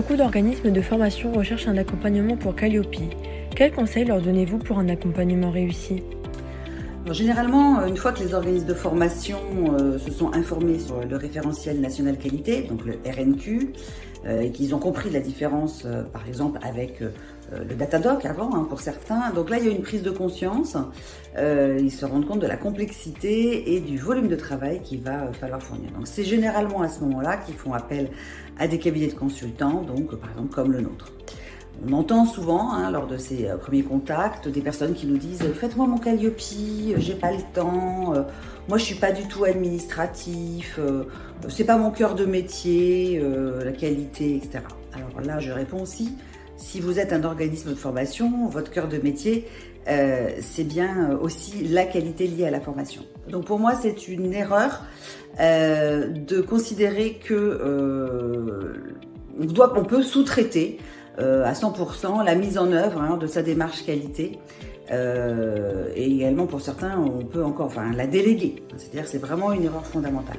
Beaucoup d'organismes de formation recherchent un accompagnement pour Calliope. Quels conseils leur donnez-vous pour un accompagnement réussi ? Alors, généralement, une fois que les organismes de formation se sont informés sur le référentiel national qualité, donc le RNQ, et qu'ils ont compris la différence, par exemple, avec le Datadoc avant, pour certains. Donc là, il y a une prise de conscience. Ils se rendent compte de la complexité et du volume de travail qu'il va falloir fournir. Donc c'est généralement à ce moment-là qu'ils font appel à des cabinets de consultants, donc par exemple comme le nôtre. On entend souvent, lors de ces premiers contacts, des personnes qui nous disent « Faites-moi mon Calliope, j'ai pas le temps, moi je suis pas du tout administratif, c'est pas mon cœur de métier, la qualité, etc. » Alors là, je réponds aussi, si vous êtes un organisme de formation, votre cœur de métier, c'est bien aussi la qualité liée à la formation. Donc pour moi, c'est une erreur de considérer que on peut sous-traiter à 100% la mise en œuvre de sa démarche qualité. Et également pour certains, on peut encore la déléguer. C'est-à-dire que c'est vraiment une erreur fondamentale.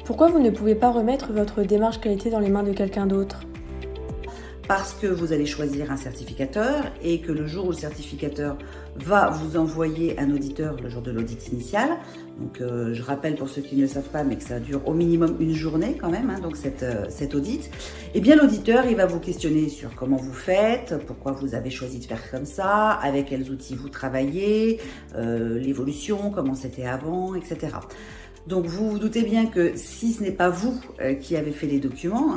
Pourquoi vous ne pouvez pas remettre votre démarche qualité dans les mains de quelqu'un d'autre ? Parce que vous allez choisir un certificateur et que le jour où le certificateur va vous envoyer un auditeur le jour de l'audit initial, donc je rappelle pour ceux qui ne le savent pas, mais que ça dure au minimum une journée quand même, donc cet audit, et bien l'auditeur il va vous questionner sur comment vous faites, pourquoi vous avez choisi de faire comme ça, avec quels outils vous travaillez, l'évolution, comment c'était avant, etc. Donc vous vous doutez bien que si ce n'est pas vous qui avez fait les documents,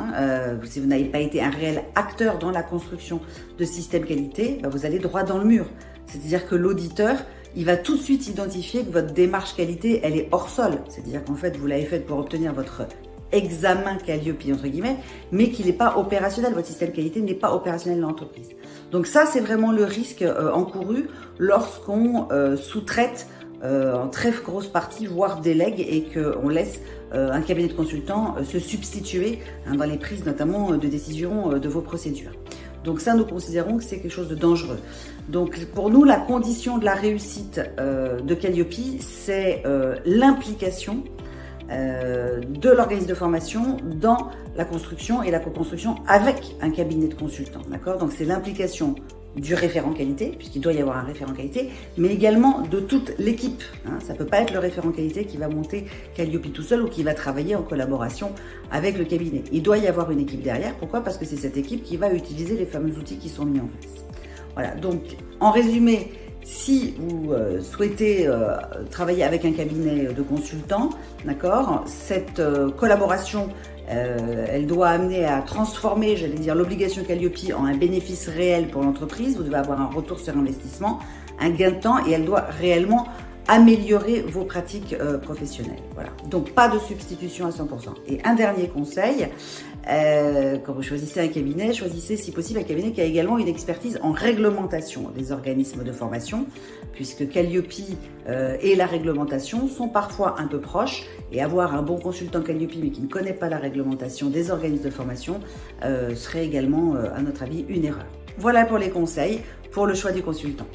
si vous n'avez pas été un réel acteur dans la construction de système qualité, vous allez droit dans le mur. C'est-à-dire que l'auditeur, il va tout de suite identifier que votre démarche qualité, elle est hors sol. C'est-à-dire qu'en fait, vous l'avez faite pour obtenir votre examen Calliope, entre guillemets, mais qu'il n'est pas opérationnel. Votre système qualité n'est pas opérationnel dans l'entreprise. Donc ça, c'est vraiment le risque encouru lorsqu'on sous-traite en très grosse partie, voire délègue, et qu'on laisse un cabinet de consultants se substituer dans les prises notamment de décision de vos procédures. Donc ça, nous considérons que c'est quelque chose de dangereux. Donc pour nous, la condition de la réussite de Calliope, c'est l'implication de l'organisme de formation dans la construction et la co-construction avec un cabinet de consultants. D'accord ? Donc c'est l'implication du référent qualité, puisqu'il doit y avoir un référent qualité, mais également de toute l'équipe. Ça ne peut pas être le référent qualité qui va monter Calliope tout seul ou qui va travailler en collaboration avec le cabinet. Il doit y avoir une équipe derrière. Pourquoi ? Parce que c'est cette équipe qui va utiliser les fameux outils qui sont mis en place. Voilà, donc en résumé, si vous souhaitez travailler avec un cabinet de consultants, d'accord, cette collaboration elle doit amener à transformer, j'allais dire, l'obligation Calliope en un bénéfice réel pour l'entreprise. Vous devez avoir un retour sur investissement, un gain de temps, et elle doit réellement améliorer vos pratiques professionnelles. Voilà. Donc pas de substitution à 100%. Et un dernier conseil, quand vous choisissez un cabinet, choisissez si possible un cabinet qui a également une expertise en réglementation des organismes de formation, puisque Calliope et la réglementation sont parfois un peu proches, et avoir un bon consultant Calliope mais qui ne connaît pas la réglementation des organismes de formation serait également, à notre avis, une erreur. Voilà pour les conseils pour le choix du consultant.